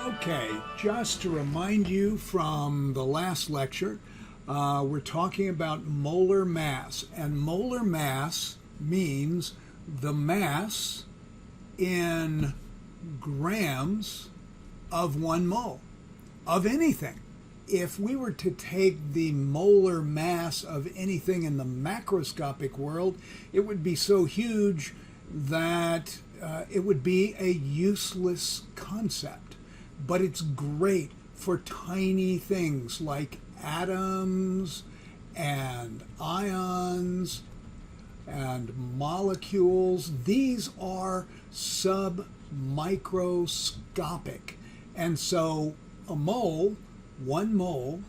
Okay, just to remind you from the last lecture, we're talking about molar mass. And molar mass means the mass in grams of 1 mole of anything. If we were to take the molar mass of anything in the macroscopic world, it would be so huge that it would be a useless concept. But it's great for tiny things like atoms and ions and molecules. These are submicroscopic. And so a mole, 1 mole,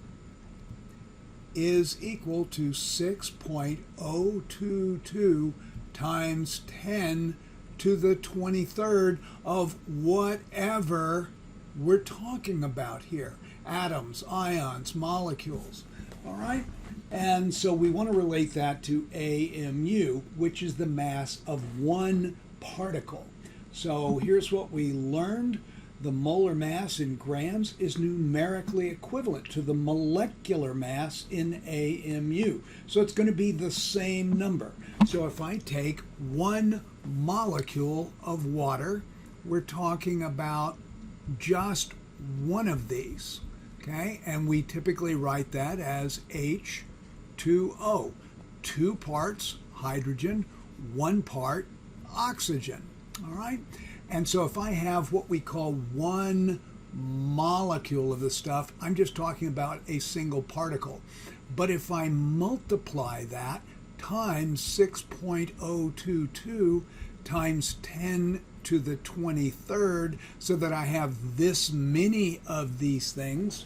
is equal to 6.022 times 10 to the 23rd of whatever we're talking about here. Atoms, ions, molecules. All right? And so we want to relate that to AMU, which is the mass of 1 particle. So here's what we learned. The molar mass in grams is numerically equivalent to the molecular mass in AMU. So it's going to be the same number. So if I take 1 molecule of water, we're talking about just one of these, okay? And we typically write that as H2O. 2 parts hydrogen, 1 part oxygen, all right? And so if I have what we call 1 molecule of the stuff, I'm just talking about a single particle. But if I multiply that times 6.022 times 10 to the 23rd, so that I have this many of these things,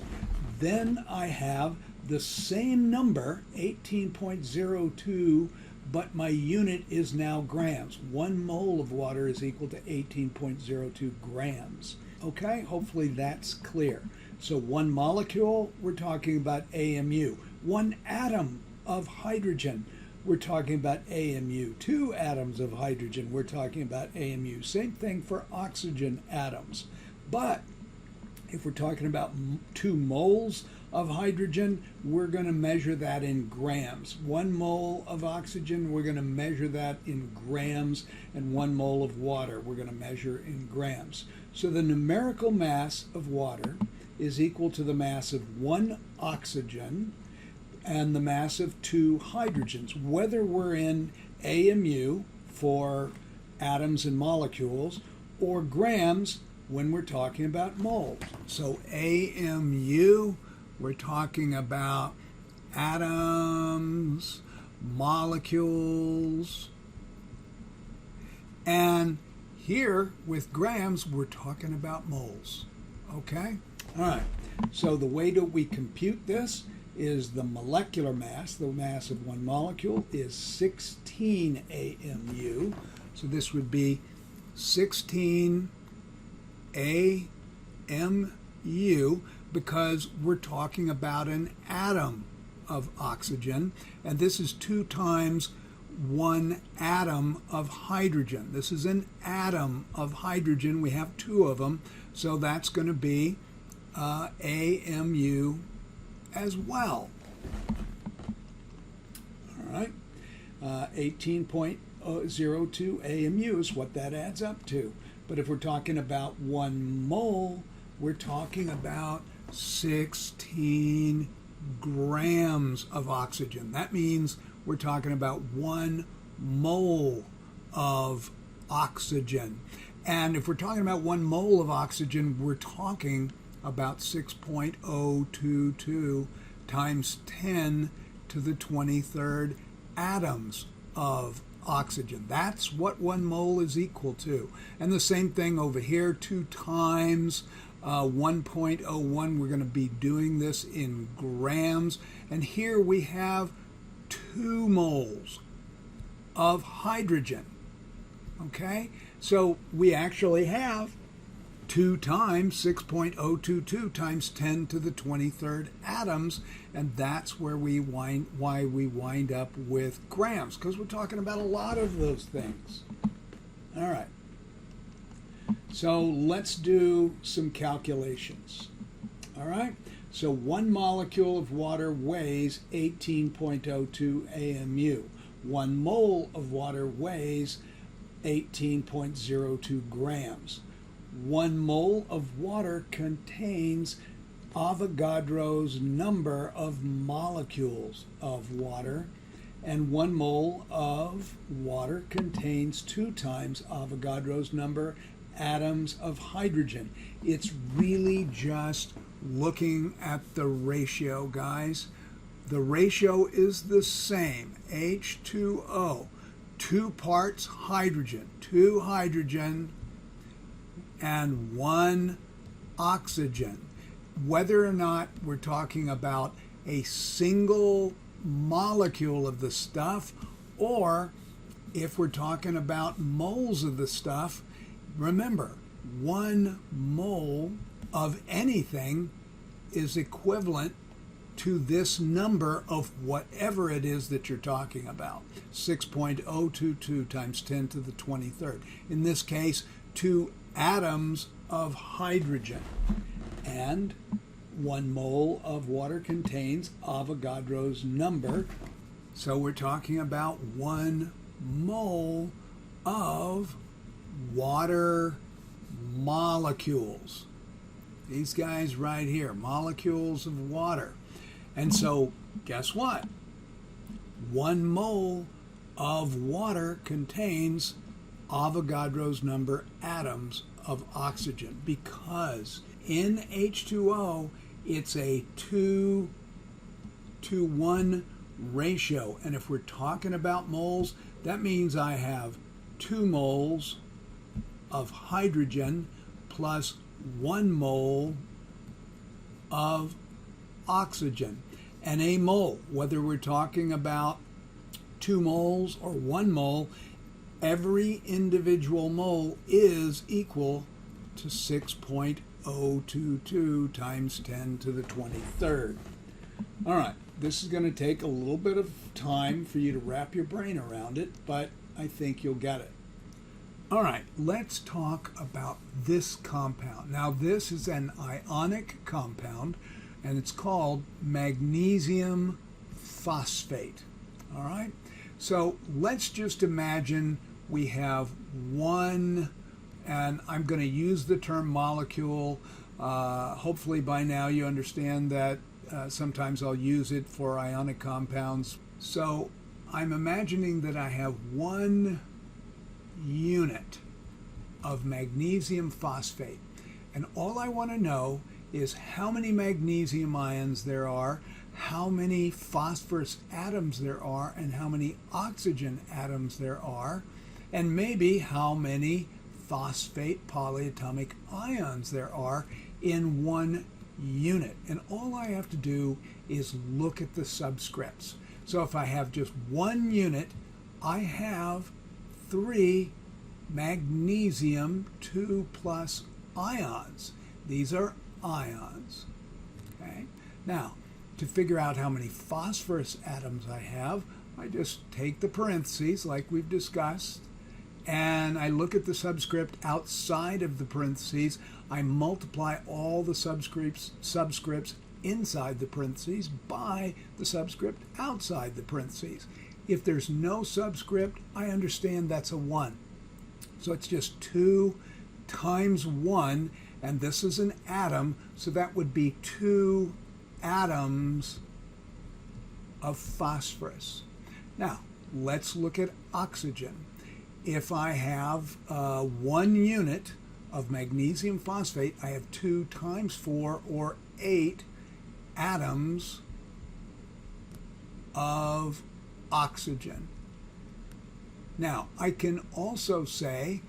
then I have the same number, 18.02, but my unit is now grams. 1 mole of water is equal to 18.02 grams. Okay, hopefully that's clear. So 1 molecule, we're talking about AMU. 1 atom of hydrogen, we're talking about AMU. 2 atoms of hydrogen, we're talking about AMU. Same thing for oxygen atoms. But if we're talking about 2 moles of hydrogen, we're going to measure that in grams. 1 mole of oxygen, we're going to measure that in grams, and 1 mole of water, we're going to measure in grams. So the numerical mass of water is equal to the mass of 1 oxygen and the mass of 2 hydrogens, whether we're in AMU for atoms and molecules or grams when we're talking about moles. So AMU, we're talking about atoms, molecules, and here with grams, we're talking about moles. Okay? All right. So the way that we compute this is the molecular mass. The mass of 1 molecule is 16 AMU. So this would be 16 AMU because we're talking about an atom of oxygen, and this is 2 times 1 atom of hydrogen. This is an atom of hydrogen. We have 2 of them, so that's going to be AMU as well. All right, 18.02 AMU is what that adds up to. But if we're talking about 1 mole, we're talking about 16 grams of oxygen. That means we're talking about 1 mole of oxygen. And if we're talking about 1 mole of oxygen, we're talking about 6.022 times 10 to the 23rd atoms of oxygen. That's what 1 mole is equal to. And the same thing over here, 2 times 1.01. We're going to be doing this in grams. And here we have 2 moles of hydrogen. Okay? So we actually have 2 times 6.022 times 10 to the 23rd atoms, and that's why we wind up with grams, because we're talking about a lot of those things. All right. So let's do some calculations. All right. So 1 molecule of water weighs 18.02 AMU. 1 mole of water weighs 18.02 grams. 1 mole of water contains Avogadro's number of molecules of water, and 1 mole of water contains 2 times Avogadro's number atoms of hydrogen. It's really just looking at the ratio, guys. The ratio is the same. H2O, 2 parts hydrogen, 2 hydrogen, and 1 oxygen. Whether or not we're talking about a single molecule of the stuff, or if we're talking about moles of the stuff, remember, 1 mole of anything is equivalent to this number of whatever it is that you're talking about. 6.022 times 10 to the 23rd. In this case, 2 atoms of hydrogen. And 1 mole of water contains Avogadro's number. So we're talking about 1 mole of water molecules. These guys right here, molecules of water. And so guess what? 1 mole of water contains Avogadro's number atoms of oxygen, because in H2O it's a 2-to-1 ratio. And if we're talking about moles, that means I have 2 moles of hydrogen plus 1 mole of oxygen. And a mole, whether we're talking about 2 moles or 1 mole, every individual mole is equal to 6.022 times 10 to the 23rd. All right, this is going to take a little bit of time for you to wrap your brain around it, but I think you'll get it. All right, let's talk about this compound. Now, this is an ionic compound, and it's called magnesium phosphate. All right, so let's just imagine we have one, and I'm going to use the term molecule. Hopefully by now you understand that sometimes I'll use it for ionic compounds. So I'm imagining that I have 1 unit of magnesium phosphate, and all I want to know is how many magnesium ions there are, how many phosphorus atoms there are, and how many oxygen atoms there are, and maybe how many phosphate polyatomic ions there are in 1 unit. And all I have to do is look at the subscripts. So if I have just 1 unit, I have 3 magnesium 2+ ions. These are ions. Okay. Now, to figure out how many phosphorus atoms I have, I just take the parentheses like we've discussed, and I look at the subscript outside of the parentheses. I multiply all the subscripts inside the parentheses by the subscript outside the parentheses. If there's no subscript, I understand that's a 1. So it's just 2 times 1, and this is an atom, so that would be 2 atoms of phosphorus. Now, let's look at oxygen. If I have 1 unit of magnesium phosphate, I have 2 times 4, or 8 atoms of oxygen. Now, I can also say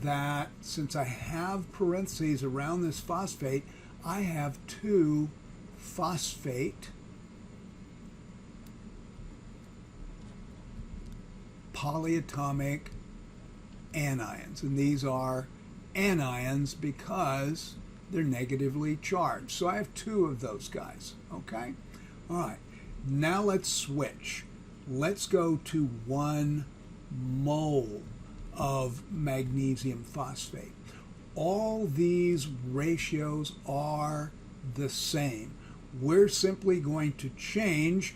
that since I have parentheses around this phosphate, I have 2 phosphate polyatomic anions, and these are anions because they're negatively charged. So I have 2 of those guys. Okay? All right. Now let's switch. Let's go to 1 mole of magnesium phosphate. all these ratios are the same. We're simply going to change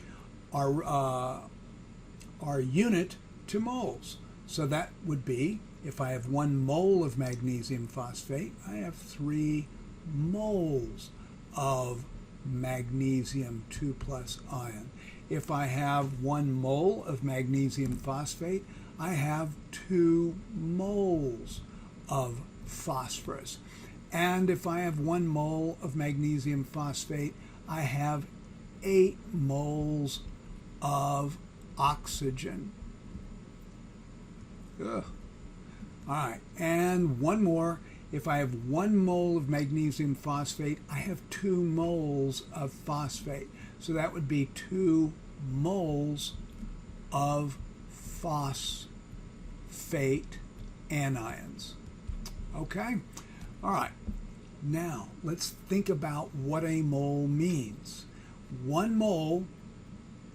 our unit to moles. So that would be, if I have 1 mole of magnesium phosphate, I have 3 moles of magnesium 2 plus ion. If I have 1 mole of magnesium phosphate, I have 2 moles of phosphorus. And if I have 1 mole of magnesium phosphate, I have 8 moles of oxygen. Ugh. All right, and one more. If I have 1 mole of magnesium phosphate, I have 2 moles of phosphate. So that would be 2 moles of phosphate anions. Okay? All right. Now, let's think about what a mole means. 1 mole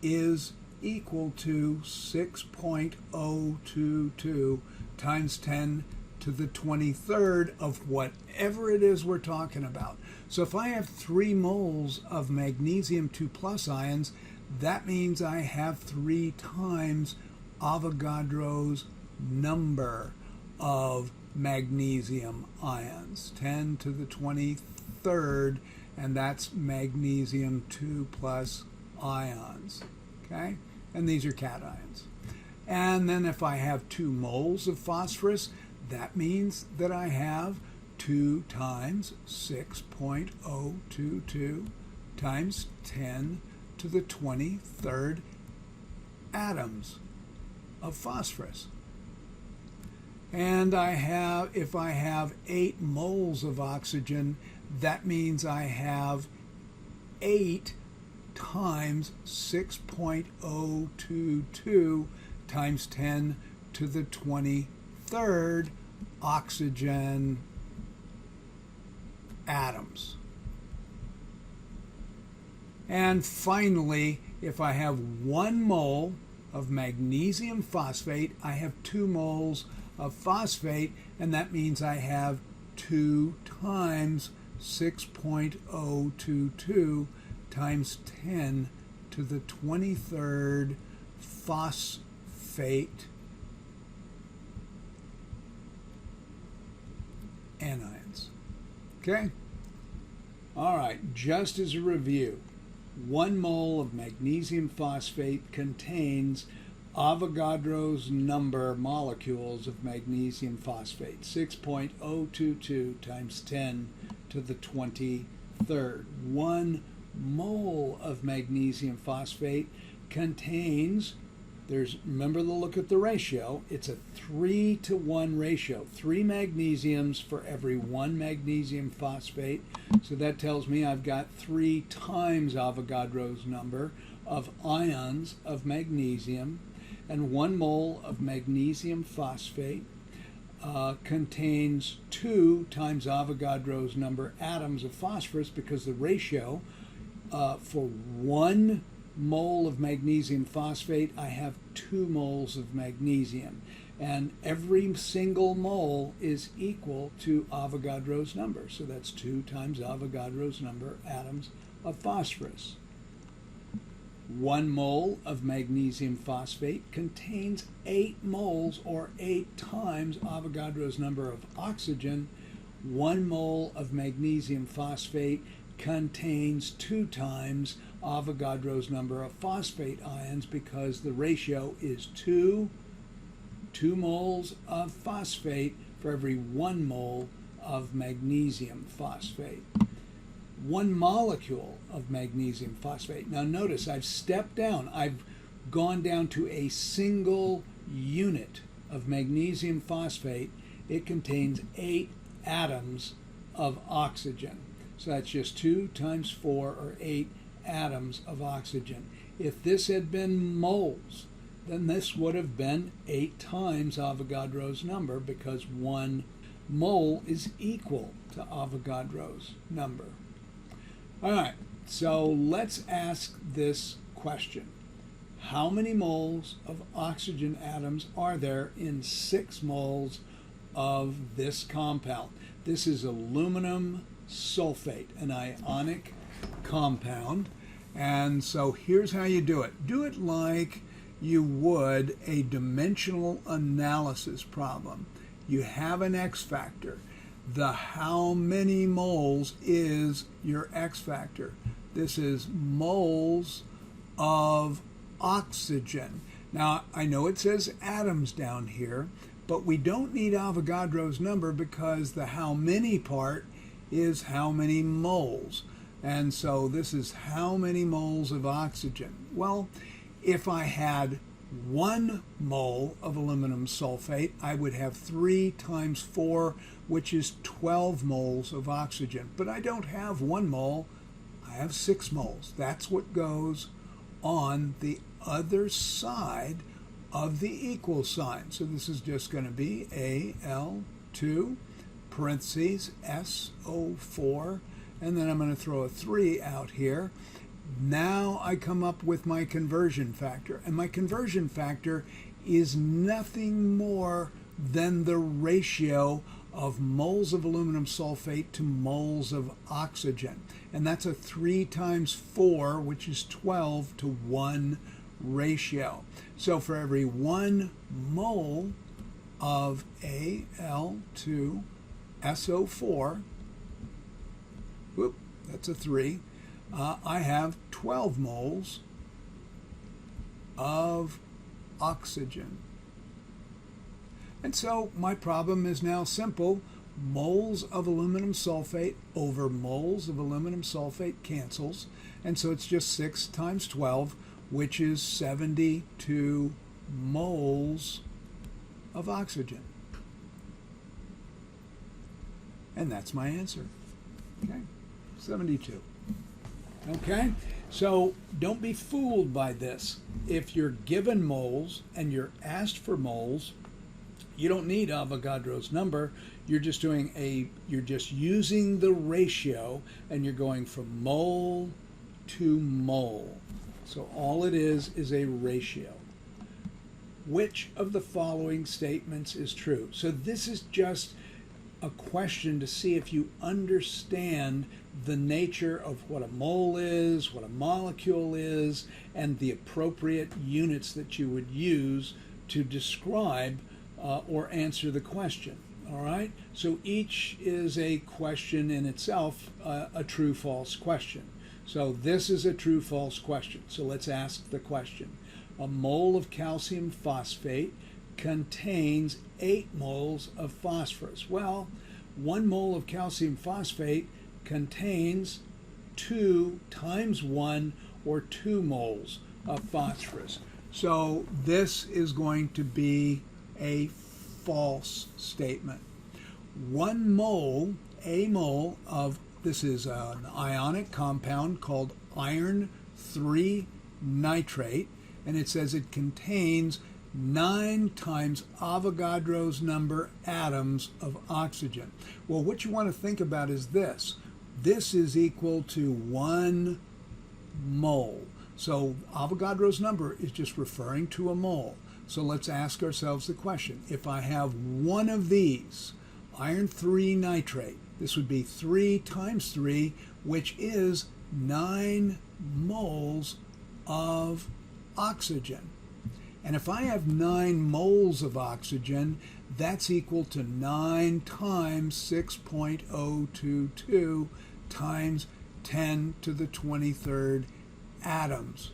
is equal to 6.022 times 10 to the 23rd of whatever it is we're talking about. So if I have 3 moles of magnesium 2 plus ions, that means I have 3 times Avogadro's number of magnesium ions, 10 to the 23rd, and that's magnesium 2 plus ions, okay? And these are cations. And then if I have 2 moles of phosphorus, that means that I have 2 times 6.022 times 10 to the 23rd atoms of phosphorus. And if I have 8 moles of oxygen, that means I have 8 times 6.022 times 10 to the 23rd oxygen atoms. And finally, if I have 1 mole of magnesium phosphate, I have 2 moles of phosphate, and that means I have 2 times 6.022 times 10 to the 23rd phosphate anions. Okay? All right, just as a review, 1 mole of magnesium phosphate contains Avogadro's number molecules of magnesium phosphate, 6.022 times 10 to the 23rd. 1 mole of magnesium phosphate contains, remember to look at the ratio, it's a 3-to-1 ratio, 3 magnesiums for every 1 magnesium phosphate. So that tells me I've got 3 times Avogadro's number of ions of magnesium. And 1 mole of magnesium phosphate contains 2 times Avogadro's number atoms of phosphorus, because the ratio for 1 mole of magnesium phosphate, I have 2 moles of magnesium. And every single mole is equal to Avogadro's number. So that's 2 times Avogadro's number atoms of phosphorus. 1 mole of magnesium phosphate contains 8 moles, or 8 times Avogadro's number of oxygen. 1 mole of magnesium phosphate contains 2 times Avogadro's number of phosphate ions, because the ratio is 2 moles of phosphate for every 1 mole of magnesium phosphate. 1 molecule of magnesium phosphate. Now notice I've stepped down. I've gone down to a single unit of magnesium phosphate. It contains 8 atoms of oxygen. So that's just 2 times 4, or 8 atoms of oxygen. If this had been moles, then this would have been 8 times Avogadro's number, because 1 mole is equal to Avogadro's number. All right, so let's ask this question. How many moles of oxygen atoms are there in 6 moles of this compound. This is aluminum sulfate, an ionic compound. And so here's how you do it. Do it like you would a dimensional analysis problem. You have an X factor. The how many moles is your X factor. This is moles of oxygen. Now, I know it says atoms down here, but we don't need Avogadro's number because the how many part is how many moles. And so this is how many moles of oxygen. Well, if I had 1 mole of aluminum sulfate, I would have 3 times 4, which is 12 moles of oxygen. But I don't have 1 mole, I have 6 moles. That's what goes on the other side of the equal sign. So this is just going to be Al2 parentheses SO4, and then I'm going to throw a 3 out here. Now I come up with my conversion factor, and my conversion factor is nothing more than the ratio of moles of aluminum sulfate to moles of oxygen. And that's a 3 times 4, which is 12 to 1 ratio. So for every 1 mole of Al2SO4, whoop, that's a 3, I have 12 moles of oxygen. And so my problem is now simple. Moles of aluminum sulfate over moles of aluminum sulfate cancels. And so it's just 6 times 12, which is 72 moles of oxygen. And that's my answer. Okay, 72. Okay, so don't be fooled by this. If you're given moles and you're asked for moles, you don't need Avogadro's number. You're just using the ratio, and you're going from mole to mole. So all it is a ratio. Which of the following statements is true? So this is just a question to see if you understand the nature of what a mole is, what a molecule is, and the appropriate units that you would use to describe or answer the question. All right? So each is a question in itself, a true-false question. So this is a true-false question. So let's ask the question. A mole of calcium phosphate contains 8 moles of phosphorus. Well, 1 mole of calcium phosphate contains 2 times 1, or 2 moles of phosphorus. So this is going to be a false statement. 1 mole, a mole of, this is an ionic compound called iron 3 nitrate, and it says it contains 9 times Avogadro's number atoms of oxygen. Well, what you want to think about is this. This is equal to 1 mole. So Avogadro's number is just referring to a mole. So let's ask ourselves the question. If I have 1 of these, iron 3 nitrate, this would be 3 times 3, which is 9 moles of oxygen. And if I have 9 moles of oxygen, that's equal to 9 times 6.022 times 10 to the 23rd atoms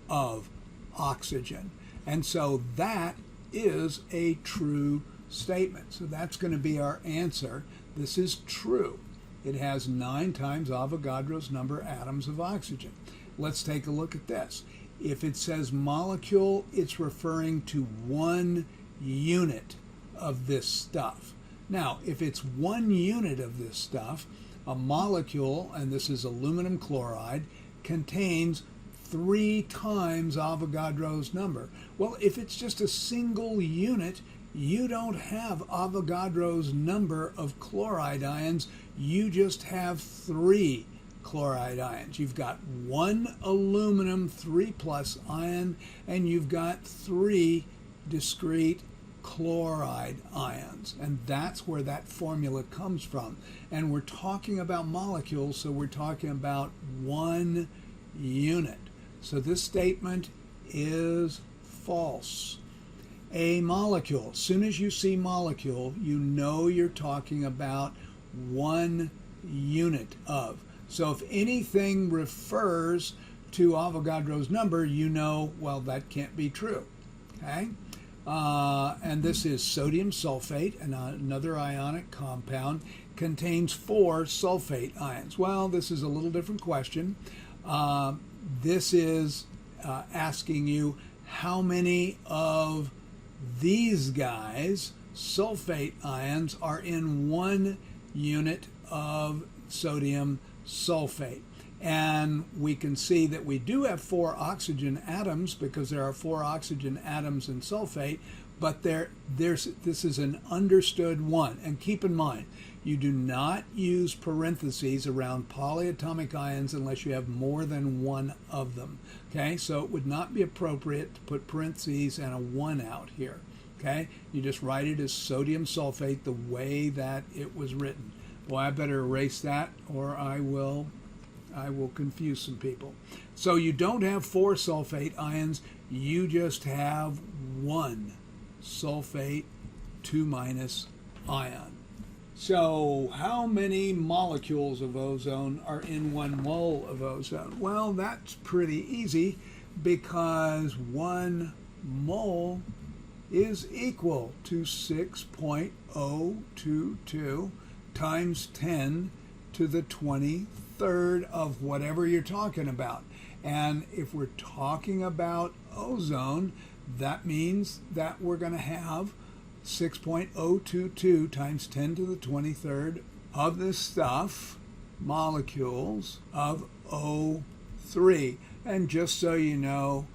of oxygen. And so that is a true statement. So that's going to be our answer. This is true. It has 9 times Avogadro's number atoms of oxygen. Let's take a look at this. If it says molecule, it's referring to 1 unit of this stuff. Now, if it's 1 unit of this stuff, a molecule, and this is aluminum chloride, contains 3 times Avogadro's number. Well, if it's just a single unit, you don't have Avogadro's number of chloride ions. You just have 3 chloride ions. You've got 1 aluminum 3+ ion, and you've got 3 discrete chloride ions. And that's where that formula comes from. And we're talking about molecules, so we're talking about 1 unit. So this statement is false. A molecule, as soon as you see molecule, you know you're talking about 1 unit of. So if anything refers to Avogadro's number, you know, well, that can't be true. Okay? And this is sodium sulfate, and another ionic compound, contains 4 sulfate ions. Well, this is a little different question. This is asking you how many of these guys, sulfate ions, are in 1 unit of sodium sulfate. And we can see that we do have 4 oxygen atoms because there are 4 oxygen atoms in sulfate, but this is an understood one. And keep in mind, you do not use parentheses around polyatomic ions unless you have more than 1 of them. Okay, so it would not be appropriate to put parentheses and a 1 out here. Okay, you just write it as sodium sulfate the way that it was written. Well, I better erase that or I will confuse some people. So you don't have 4 sulfate ions, you just have 1 sulfate 2- ion. So how many molecules of ozone are in 1 mole of ozone? Well, that's pretty easy because 1 mole is equal to 6.022 times 10 to the 23rd of whatever you're talking about. And if we're talking about ozone, that means that we're going to have 6.022 times 10 to the 23rd of this stuff, molecules of O3. And just so you know,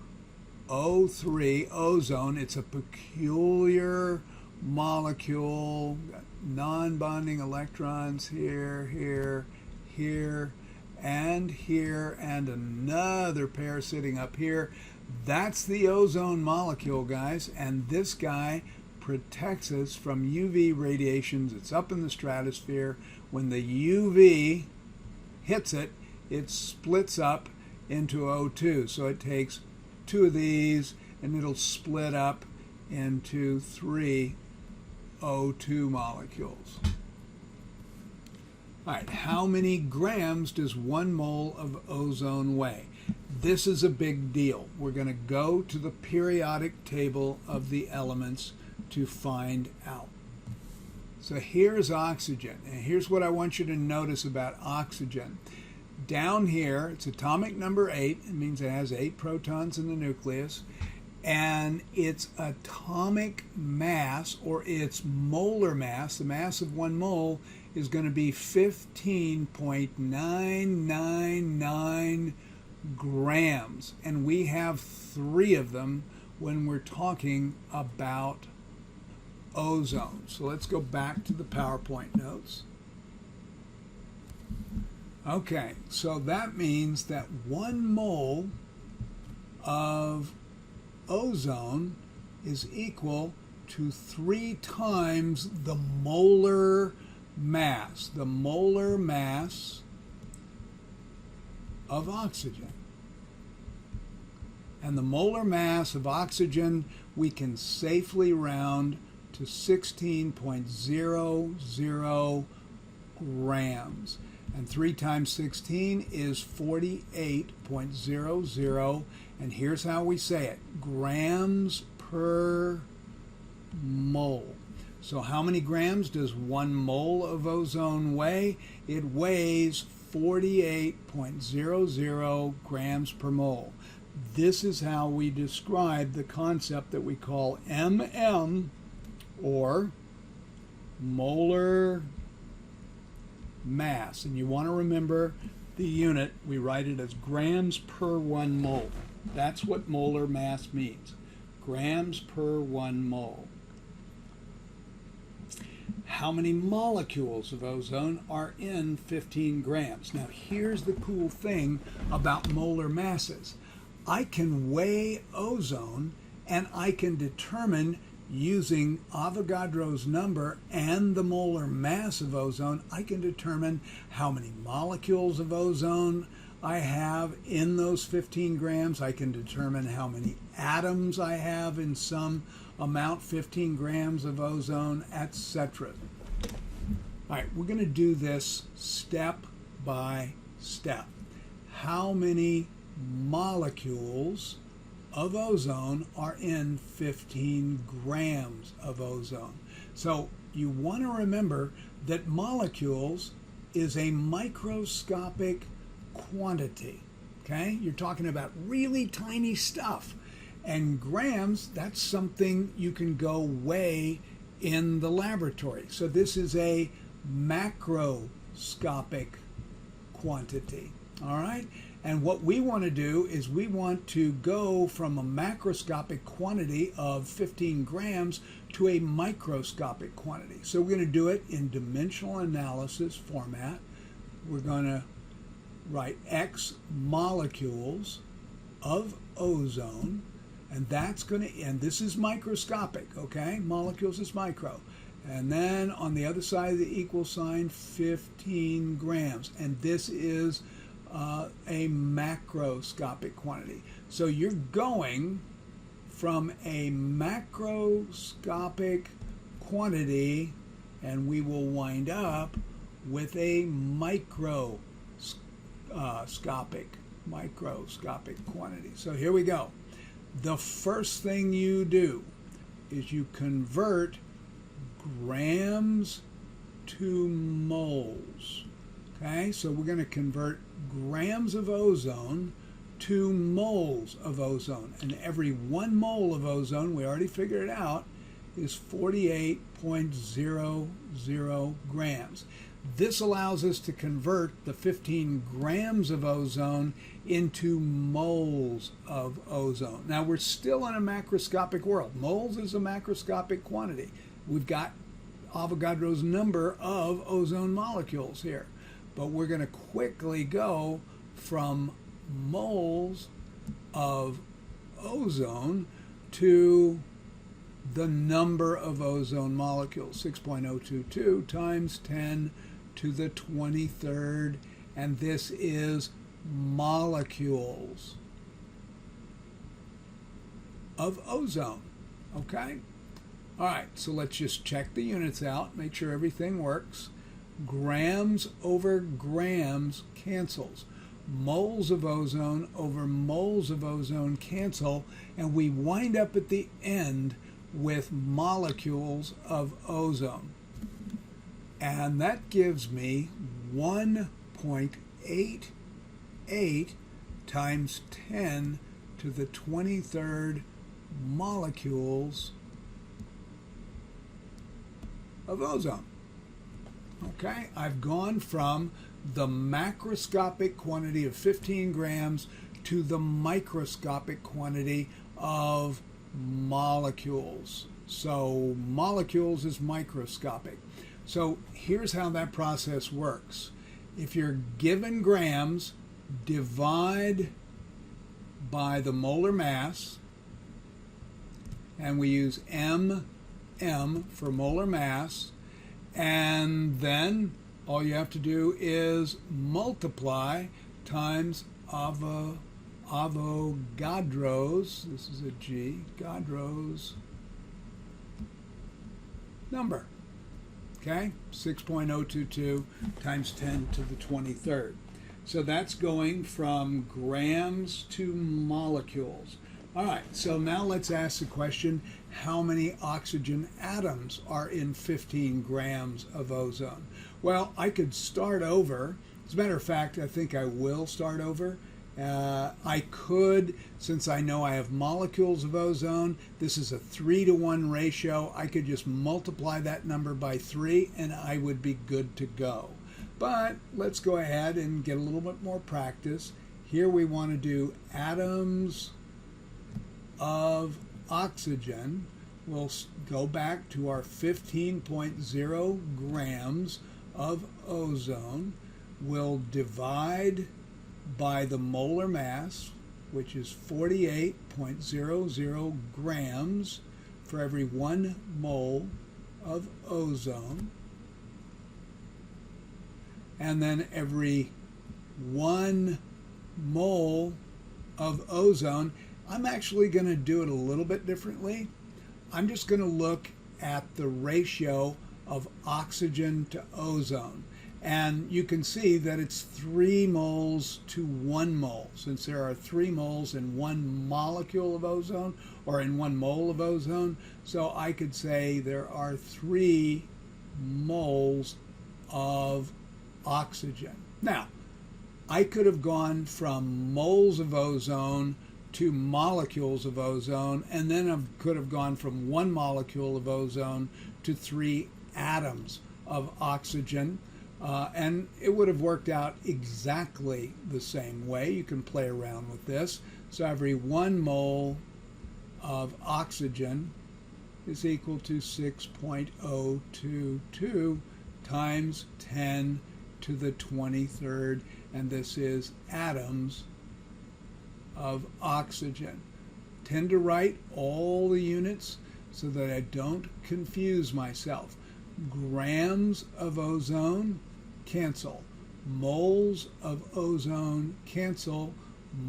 O3, ozone, it's a peculiar molecule, non-bonding electrons here, here, here, and here, and another pair sitting up here. That's the ozone molecule, guys, and this guy protects us from UV radiations. It's up in the stratosphere. When the UV hits it, it splits up into O2. So it takes 2 of these and it'll split up into 3 O2 molecules. All right, how many grams does 1 mole of ozone weigh? This is a big deal. We're going to go to the periodic table of the elements to find out. So here's oxygen, and here's what I want you to notice about oxygen. Down here, it's atomic number 8. It means it has 8 protons in the nucleus. And its atomic mass, or its molar mass, the mass of 1 mole, is going to be 15.999 grams. And we have 3 of them when we're talking about ozone. So let's go back to the PowerPoint notes. Okay, so that means that 1 mole of ozone is equal to 3 times the molar mass of oxygen. And the molar mass of oxygen we can safely round to 16.00 grams. And 3 times 16 is 48.00. And here's how we say it: grams per mole. So how many grams does 1 mole of ozone weigh? It weighs 48.00 grams per mole. This is how we describe the concept that we call MM, or molar mass. And you want to remember the unit. We write it as grams per 1 mole. That's what molar mass means. Grams per 1 mole. How many molecules of ozone are in 15 grams? Now here's the cool thing about molar masses. I can weigh ozone and I can determine using Avogadro's number and the molar mass of ozone, I can determine how many molecules of ozone I have in those 15 grams. I can determine how many atoms I have in some amount, 15 grams of ozone, etc. All right, we're going to do this step by step. How many molecules of ozone are in 15 grams of ozone? So you want to remember that molecules is a microscopic quantity. Okay, you're talking about really tiny stuff. And grams, that's something you can go weigh in the laboratory. So this is a macroscopic quantity. All right? And what we want to do is we want to go from a macroscopic quantity of 15 grams to a microscopic quantity. So we're going to do it in dimensional analysis format. We're going to write X molecules of ozone, and that's going to, and this is microscopic, okay? Molecules is micro. And then on the other side of the equal sign, 15 grams. And this is a macroscopic quantity. So you're going from a macroscopic quantity, and we will wind up with a microscopic quantity. So here we go. The first thing you do is you convert grams to moles. Okay, so we're going to convert grams of ozone to moles of ozone. And every 1 mole of ozone, we already figured it out, is 48.00 grams. This allows us to convert the 15 grams of ozone into moles of ozone. Now, we're still in a macroscopic world. Moles is a macroscopic quantity. We've got Avogadro's number of ozone molecules here. But we're going to quickly go from moles of ozone to the number of ozone molecules, 6.022 times 10 to the 23rd, and this is molecules of ozone, okay? All right, so let's just check the units out, make sure everything works. Grams over grams cancels. Moles of ozone over moles of ozone cancel, and we wind up at the end with molecules of ozone. And that gives me 1.88 times 10 to the 23rd molecules of ozone. Okay, I've gone from the macroscopic quantity of 15 grams to the microscopic quantity of molecules. So molecules is microscopic. So here's how that process works. If you're given grams, divide by the molar mass, and we use m for molar mass, and then all you have to do is multiply times Avogadro's, this is a G, Gadro's number. Okay, 6.022 times 10 to the 23rd. So that's going from grams to molecules. All right, so now let's ask the question, how many oxygen atoms are in 15 grams of ozone? Well, I could start over. As a matter of fact, I think I will start over. I could, since I know I have molecules of ozone, this is a 3-to-1 ratio. I could just multiply that number by 3 and I would be good to go. But let's go ahead and get a little bit more practice. Here we want to do atoms of oxygen. We'll go back to our 15.0 grams of ozone. We'll divide by the molar mass, which is 48.00 grams for every 1 mole of ozone, and then every 1 mole of ozone, I'm actually going to do it a little bit differently. I'm just going to look at the ratio of oxygen to ozone. And you can see that it's 3 moles to 1 mole, since there are 3 moles in 1 molecule of ozone, or in 1 mole of ozone. So I could say there are 3 moles of oxygen. Now, I could have gone from moles of ozone to molecules of ozone, and then I could have gone from 1 molecule of ozone to 3 atoms of oxygen. And it would have worked out exactly the same way. You can play around with this. So every 1 mole of oxygen is equal to 6.022 times 10 to the 23rd, and this is atoms of oxygen. Tend to write all the units so that I don't confuse myself. Grams of ozone, cancel. Moles of ozone, cancel.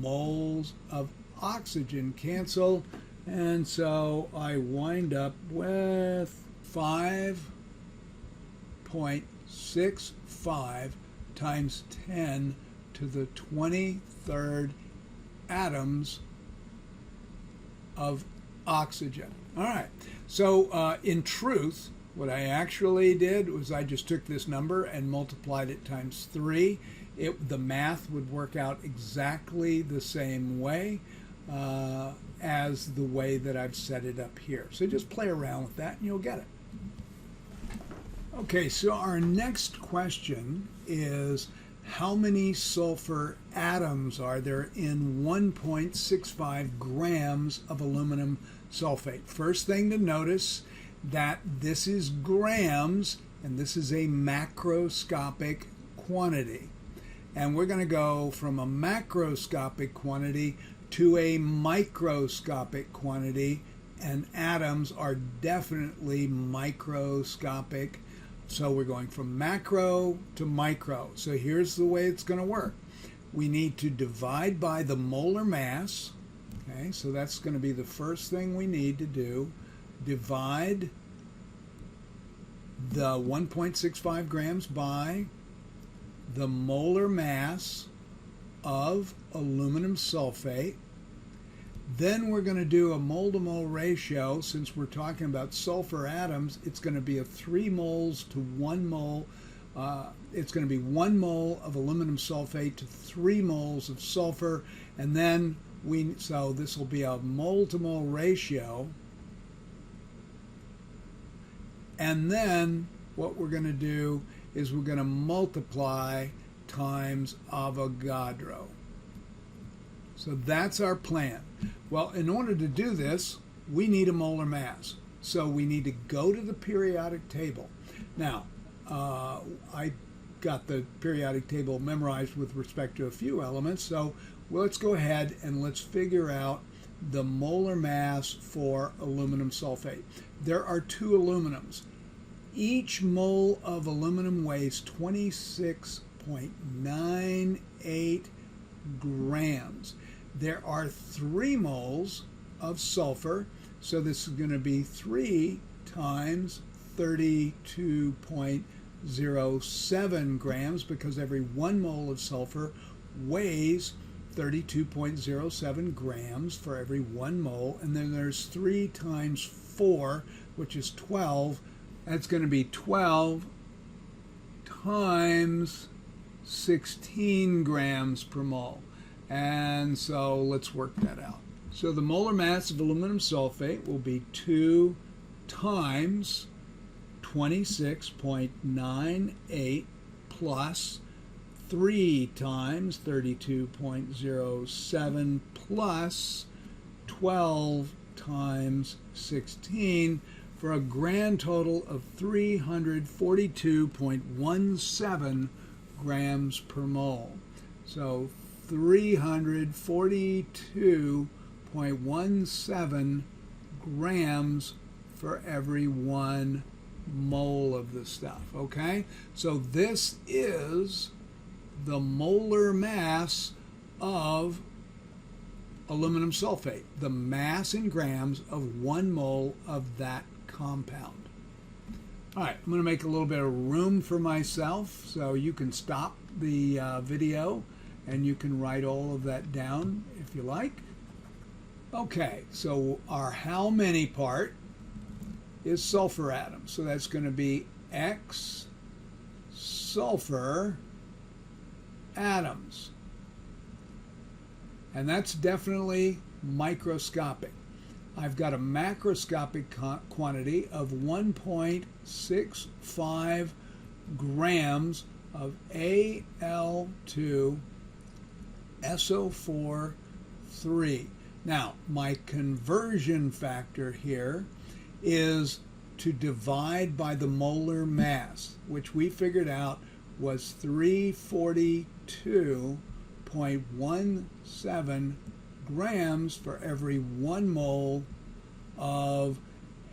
Moles of oxygen, cancel. And so I wind up with 5.65 times 10 to the 23rd atoms of oxygen. All right. So in truth, what I actually did was I just took this number and multiplied it times 3. The math would work out exactly the same way as the way that I've set it up here. So just play around with that and you'll get it. Okay, so our next question is, how many sulfur atoms are there in 1.65 grams of aluminum sulfate? First thing to notice that this is grams and this is a macroscopic quantity. And we're going to go from a macroscopic quantity to a microscopic quantity, and atoms are definitely microscopic. So we're going from macro to micro. So here's the way it's going to work. We need to divide by the molar mass. Okay, so that's going to be the first thing we need to do. Divide the 1.65 grams by the molar mass of aluminum sulfate. Then we're going to do a mole to mole ratio. Since we're talking about sulfur atoms, it's going to be a 3 moles to 1 mole. It's going to be 1 mole of aluminum sulfate to 3 moles of sulfur. And then so this will be a mole to mole ratio. And then what we're going to do is we're going to multiply times Avogadro. So that's our plan. Well, in order to do this, we need a molar mass. So we need to go to the periodic table. Now, I got the periodic table memorized with respect to a few elements. So let's go ahead and let's figure out the molar mass for aluminum sulfate. There are 2 aluminums. Each mole of aluminum weighs 26.98 grams. There are 3 moles of sulfur, so this is going to be 3 times 32.07 grams, because every 1 mole of sulfur weighs 32.07 grams for every 1 mole. And then there's 3 times 4, which is 12. That's going to be 12 times 16 grams per mole. And so let's work that out. So the molar mass of aluminum sulfate will be 2 times 26.98 plus 3 times 32.07 plus 12 times 16 for a grand total of 342.17 grams per mole. So 342.17 grams for every 1 mole of the stuff, okay? So this is the molar mass of aluminum sulfate, the mass in grams of 1 mole of that compound. All right, I'm going to make a little bit of room for myself so you can stop the video and you can write all of that down if you like. Okay, so our how many part is sulfur atoms. So that's going to be X sulfur atoms. And that's definitely microscopic. I've got a macroscopic quantity of 1.65 grams of Al2SO4 3. Now, my conversion factor here is to divide by the molar mass, which we figured out was 342.17 grams for every 1 mole of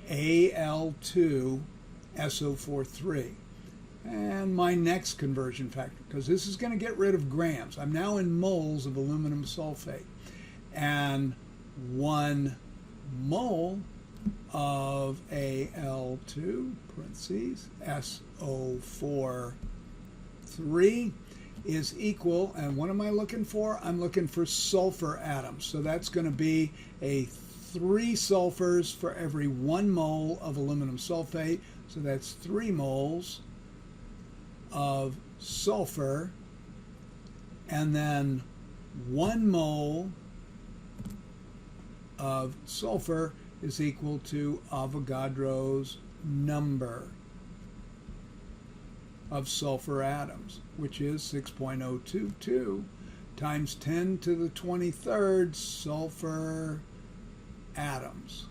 Al2SO4 And my next conversion factor, because this is going to get rid of grams. I'm now in moles of aluminum sulfate. And 1 mole of Al2, parentheses, SO4 is equal, and what am I looking for? I'm looking for sulfur atoms. So that's going to be a 3 sulfurs for every 1 mole of aluminum sulfate. So that's 3 moles of sulfur, and then 1 mole of sulfur is equal to Avogadro's number of sulfur atoms, which is 6.022 times 10 to the 23rd sulfur atoms.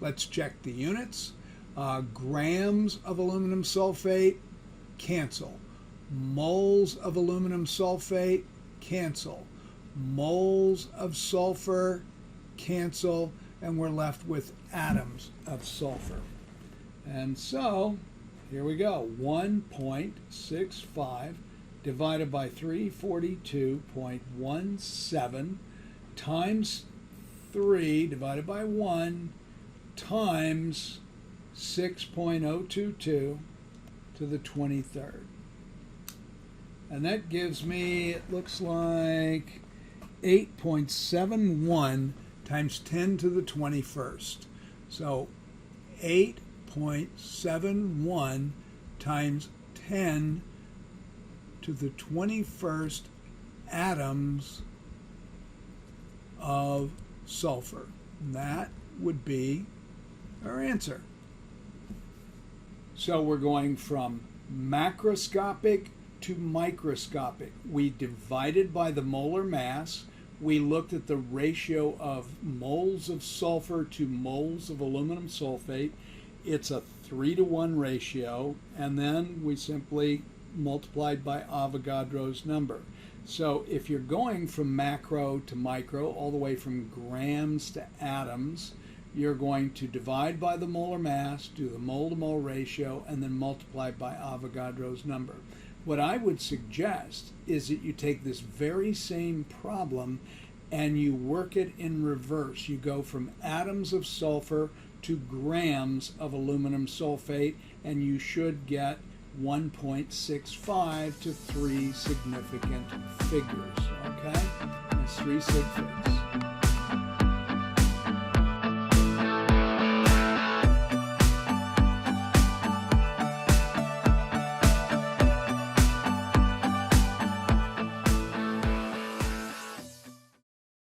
Let's check the units. Grams of aluminum sulfate, cancel. Moles of aluminum sulfate, cancel. Moles of sulfur, cancel. And we're left with atoms of sulfur. And so, here we go. 1.65 divided by 342.17 times 3 divided by 1 times 6.022 to the 23rd. And that gives me, it looks like 8.71 times 10 to the 21st. So 8.71 times 10 to the 21st atoms of sulfur. And that would be our answer. So we're going from macroscopic to microscopic. We divided by the molar mass. We looked at the ratio of moles of sulfur to moles of aluminum sulfate. It's a 3-to-1 ratio, and then we simply multiplied by Avogadro's number. So if you're going from macro to micro, all the way from grams to atoms, you're going to divide by the molar mass, do the mole-to-mole ratio, and then multiply by Avogadro's number. What I would suggest is that you take this very same problem and you work it in reverse. You go from atoms of sulfur to grams of aluminum sulfate, and you should get 1.65 to 3 significant figures, okay? That's 3 sig figs.